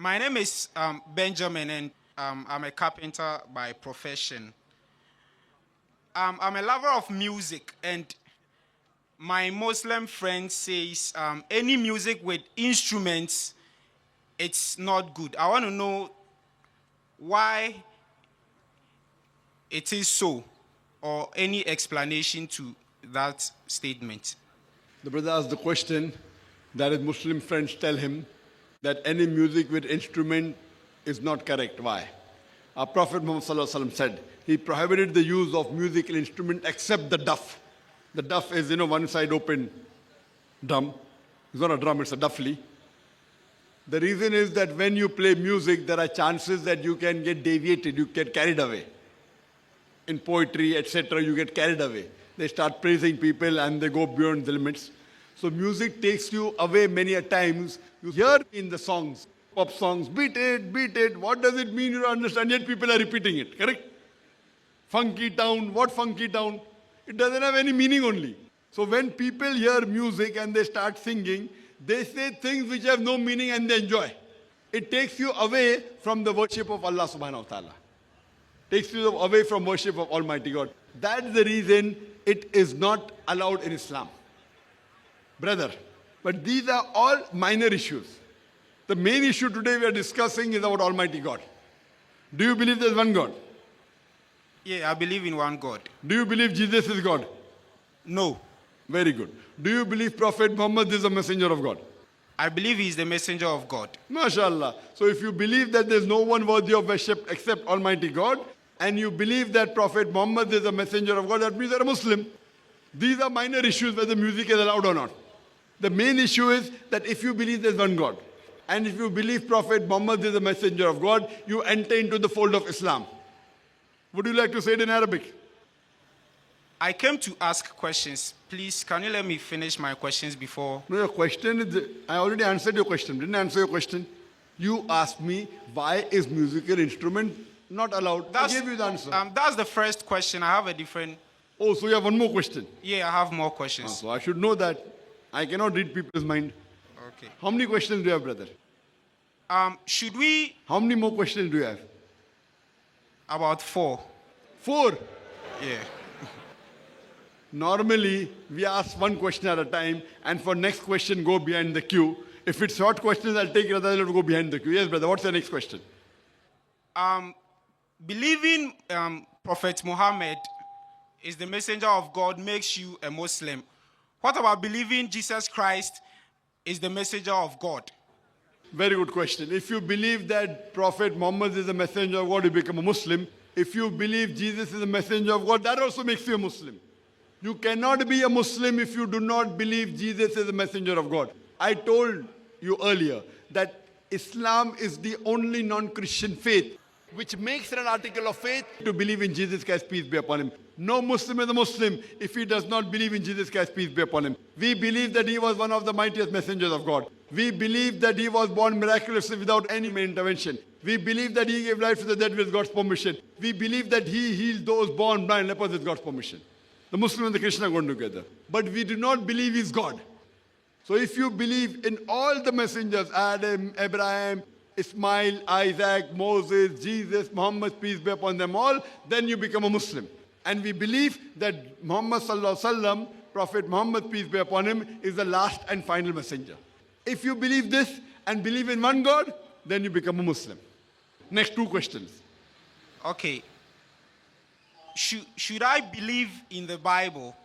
My name is Benjamin, and I'm a carpenter by profession. I'm a lover of music, and my Muslim friend says any music with instruments, it's not good. I want to know why it is so, or any explanation to that statement. The brother asked the question that his Muslim friends tell him that any music with instrument is not correct. Why? Our Prophet Muhammad ﷺ said he prohibited the use of musical instrument except the duff. The duff is, one side open drum. It's not a drum, it's a duffly. The reason is that when you play music, there are chances that you can get deviated, you get carried away. In poetry, etc., you get carried away. They start praising people and they go beyond the limits. So music takes you away many a times. You hear in the songs, pop songs, beat it, beat it. What does it mean? You don't understand, yet people are repeating it, correct? Funky town, what funky town? It doesn't have any meaning only. So when people hear music and they start singing, they say things which have no meaning and they enjoy. It takes you away from the worship of Allah subhanahu wa ta'ala. Takes you away from worship of Almighty God. That's the reason it is not allowed in Islam. Brother, but these are all minor issues. The main issue today we are discussing is about Almighty God. Do you believe there's one God? Yeah, I believe in one God. Do you believe Jesus is God? No. Very good. Do you believe Prophet Muhammad is a messenger of God? I believe he is the messenger of God. MashaAllah. So if you believe that there's no one worthy of worship except Almighty God, and you believe that Prophet Muhammad is a messenger of God, that means you're a Muslim. These are minor issues whether music is allowed or not. The main issue is that if you believe there's one God, and if you believe Prophet Muhammad is a messenger of God, you enter into the fold of Islam. Would you like to say it in Arabic? I came to ask questions. Please, can you let me finish my questions before? No, your question is, I already answered your question. Didn't I answer your question? You asked me, why is musical instrument not allowed? I gave you the answer. That's the first question. I have a different... Oh, so you have one more question? Yeah, I have more questions. So I should know that. I cannot read people's mind. Okay. How many questions do you have, brother? Should we... How many more questions do you have? About 4. 4? Yeah. Normally, we ask one question at a time, and for next question, go behind the queue. If it's short questions, I'll take it, otherwise I'll go behind the queue. Yes, brother, what's the next question? Believing Prophet Muhammad is the messenger of God makes you a Muslim. What about believing Jesus Christ is the messenger of God? Very good question. If you believe that Prophet Muhammad is the messenger of God, you become a Muslim. If you believe Jesus is the messenger of God, that also makes you a Muslim. You cannot be a Muslim if you do not believe Jesus is the messenger of God. I told you earlier that Islam is the only non-Christian faith which makes it an article of faith to believe in Jesus Christ, peace be upon him. No Muslim is a Muslim if he does not believe in Jesus Christ, peace be upon him. We believe that he was one of the mightiest messengers of God. We believe that he was born miraculously without any intervention. We believe that he gave life to the dead with God's permission. We believe that he healed those born blind, lepers with God's permission. The Muslim and the Christian are going together. But we do not believe he's God. So if you believe in all the messengers, Adam, Abraham, Ismail, Isaac, Moses, Jesus, Muhammad, peace be upon them all, then you become a Muslim. And we believe that Muhammad sallallahu alaihi wasallam, Prophet Muhammad, peace be upon him, is the last and final messenger. If you believe this and believe in one God, then you become a Muslim. Next 2 questions. Okay. Should I believe in the Bible?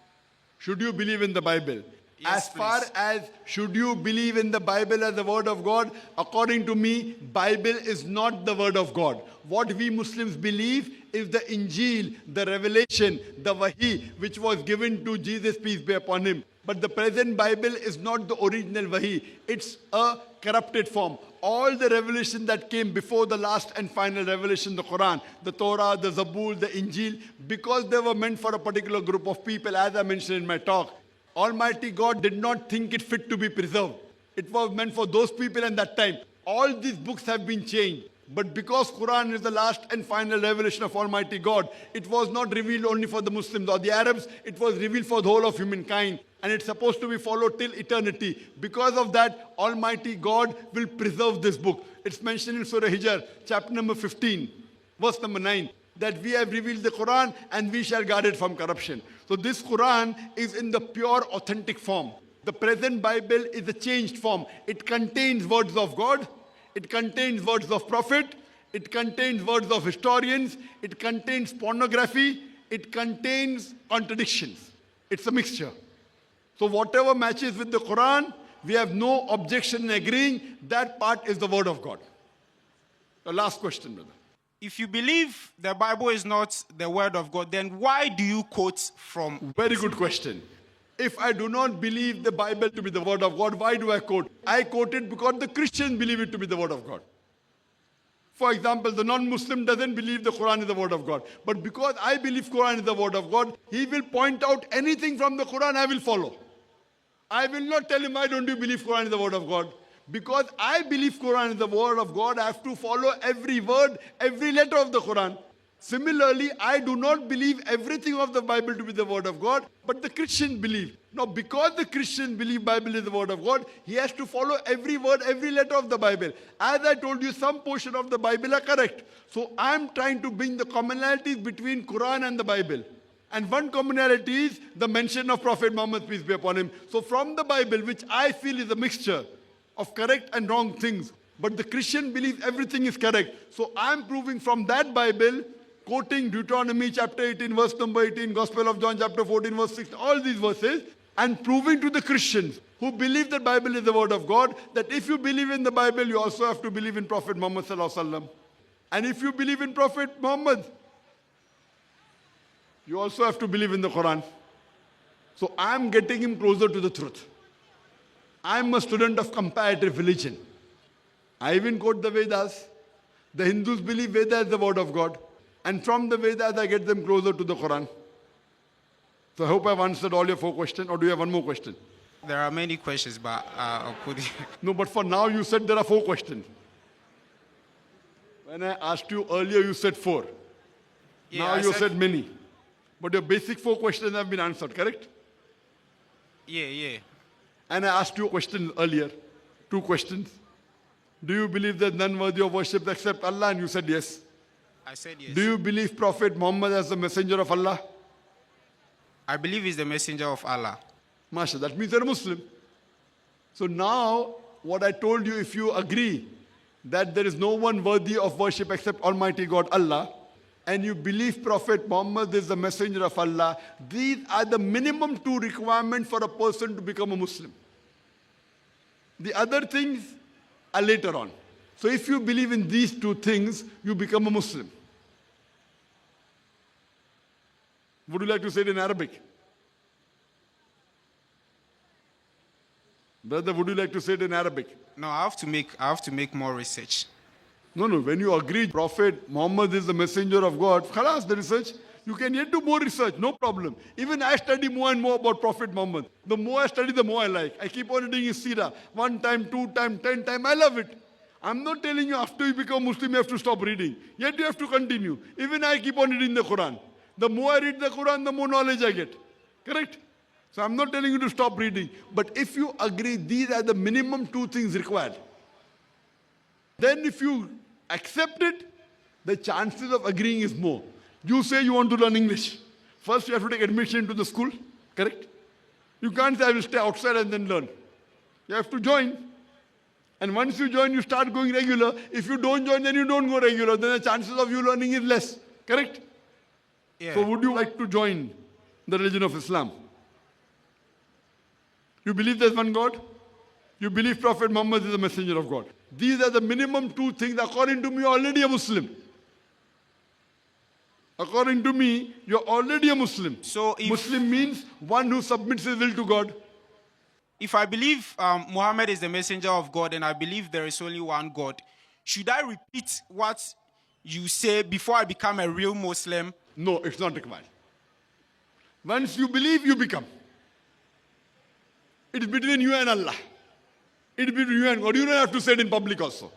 Should you believe in the Bible? Yes, as far please. as should you believe in the Bible as the word of God, according to me, Bible is not the word of God. What we Muslims believe is the Injil, the revelation, the Wahi, which was given to Jesus, peace be upon him. But the present Bible is not the original Wahi. It's a corrupted form. All the revelation that came before the last and final revelation, the Quran, the Torah, the Zabur, the Injil, because they were meant for a particular group of people, as I mentioned in my talk, Almighty God did not think it fit to be preserved. It was meant for those people in that time. All these books have been changed. But because Quran is the last and final revelation of Almighty God, it was not revealed only for the Muslims or the Arabs. It was revealed for the whole of humankind. and it's supposed to be followed till eternity. Because of that, Almighty God will preserve this book. It's mentioned in Surah Hijr, chapter number 15, verse number 9, that we have revealed the Quran and we shall guard it from corruption. So this Quran is in the pure authentic form. The present Bible is a changed form. It contains words of God, it contains words of prophet, it contains words of historians, it contains pornography, it contains contradictions. It's a mixture. So whatever matches with the Quran, we have no objection in agreeing that part is the word of God. The last question, brother. If you believe the Bible is not the word of God, then why do you quote from? Very good question. If I do not believe the Bible to be the word of God, why do I quote? I quote it because the Christians believe it to be the word of God. For example, the non-Muslim doesn't believe the Quran is the word of God. But because I believe Quran is the word of God, he will point out anything from the Quran I will follow. I will not tell him, why don't you believe Quran is the word of God? Because I believe Quran is the word of God, I have to follow every word, every letter of the Quran. Similarly, I do not believe everything of the Bible to be the word of God, but the Christian believe. Now, because the Christian believe Bible is the word of God, he has to follow every word, every letter of the Bible. As I told you, some portion of the Bible are correct. So I am trying to bring the commonalities between Quran and the Bible. And one commonality is the mention of Prophet Muhammad, peace be upon him. So from the Bible, which I feel is a mixture of correct and wrong things, but the Christian believes everything is correct. So I am proving from that Bible, quoting Deuteronomy chapter 18, verse number 18, Gospel of John chapter 14, verse 6, all these verses, and proving to the Christians who believe that Bible is the word of God, that if you believe in the Bible, you also have to believe in Prophet Muhammad sallallahu alaihi wasallam. And if you believe in Prophet Muhammad, you also have to believe in the Quran. So I am getting him closer to the truth. I am a student of comparative religion. I even quote the Vedas. The Hindus believe Veda is the word of God. And from the Vedas, I get them closer to the Quran. So I hope I've answered all your 4 questions. Or do you have one more question? There are many questions, but I'll put it. No, but for now, you said there are 4 questions. When I asked you earlier, you said 4. Yeah, now I you said many. But your basic 4 questions have been answered, correct? Yeah. And I asked you a question earlier, 2 questions. Do you believe there's none worthy of worship except Allah? And you said yes. I said yes. Do you believe Prophet Muhammad as the messenger of Allah? I believe he's the messenger of Allah. Masha, that means you're a Muslim. So now, what I told you, if you agree that there is no one worthy of worship except Almighty God, Allah, and you believe Prophet Muhammad is the messenger of Allah, these are the minimum 2 requirements for a person to become a Muslim. The other things are later on. So if you believe in these 2 things, you become a Muslim. Would you like to say it in Arabic? Brother, would you like to say it in Arabic? No, I have to make more research. No, when you agree Prophet Muhammad is the messenger of God, khalas, the research, you can yet do more research, no problem. Even I study more and more about Prophet Muhammad. The more I study, the more I like. I keep on reading his seerah, 1 time, 2 time, 10 time, I love it. I'm not telling you after you become Muslim, you have to stop reading. Yet you have to continue. Even I keep on reading the Quran. The more I read the Quran, the more knowledge I get. Correct? So I'm not telling you to stop reading. But if you agree these are the minimum 2 things required, then if you accept it, the chances of agreeing is more. You say you want to learn English. First you have to take admission into the school. Correct? You can't say I will stay outside and then learn. You have to join. And once you join, you start going regular. If you don't join, then you don't go regular. Then the chances of you learning is less. Correct? Yeah. So would you like to join the religion of Islam? You believe there's one God? You believe Prophet Muhammad is the messenger of God. These are the minimum 2 things. According to me, you're already a Muslim. According to me, you're already a Muslim. So if, Muslim means one who submits his will to God. If I believe Muhammad is the messenger of God and I believe there is only one God, should I repeat what you say before I become a real Muslim? No, it's not required. Once you believe, you become. It's between you and Allah. It's between you and God. You don't have to say it in public also.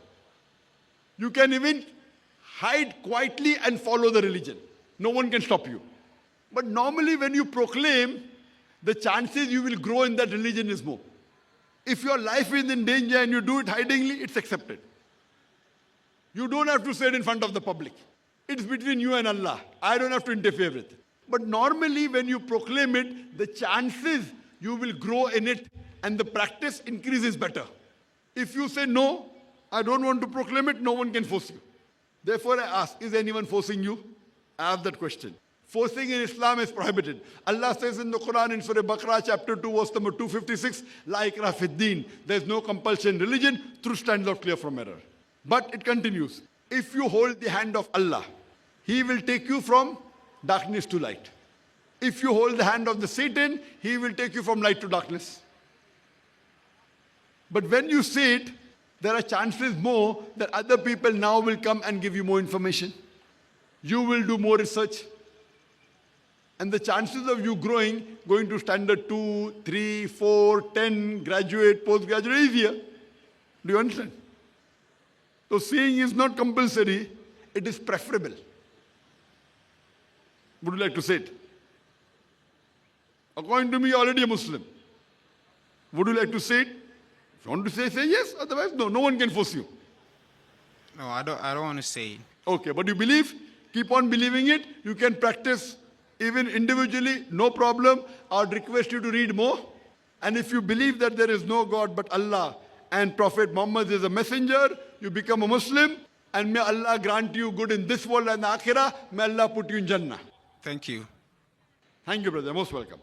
You can even hide quietly and follow the religion. No one can stop you. But normally when you proclaim, the chances you will grow in that religion is more. If your life is in danger and you do it hidingly, it's accepted. You don't have to say it in front of the public. It's between you and Allah. I don't have to interfere with it. But normally when you proclaim it, the chances you will grow in it and the practice increases better. If you say, no, I don't want to proclaim it, no one can force you. Therefore I ask, is anyone forcing you? I ask that question. Forcing in Islam is prohibited. Allah says in the Quran in Surah Baqarah chapter 2 verse number 256, La ikrah fid deen. There is no compulsion in religion. Truth stands out clear from error. But it continues. If you hold the hand of Allah, He will take you from darkness to light. If you hold the hand of the Satan, he will take you from light to darkness. But when you say it, there are chances more that other people now will come and give you more information. You will do more research. And the chances of you going to standard 2, 3, 4, 10, graduate, postgraduate, easier. Do you understand? So seeing is not compulsory, it is preferable. Would you like to say it? According to me, you're already a Muslim. Would you like to say it? If you want to say yes. Otherwise, no. No one can force you. No, I don't want to say it. Okay, but you believe? Keep on believing it. You can practice even individually, no problem. I would request you to read more. And if you believe that there is no God but Allah and Prophet Muhammad is a messenger, you become a Muslim. And may Allah grant you good in this world and the Akhirah. May Allah put you in Jannah. Thank you. Thank you, brother. Most welcome.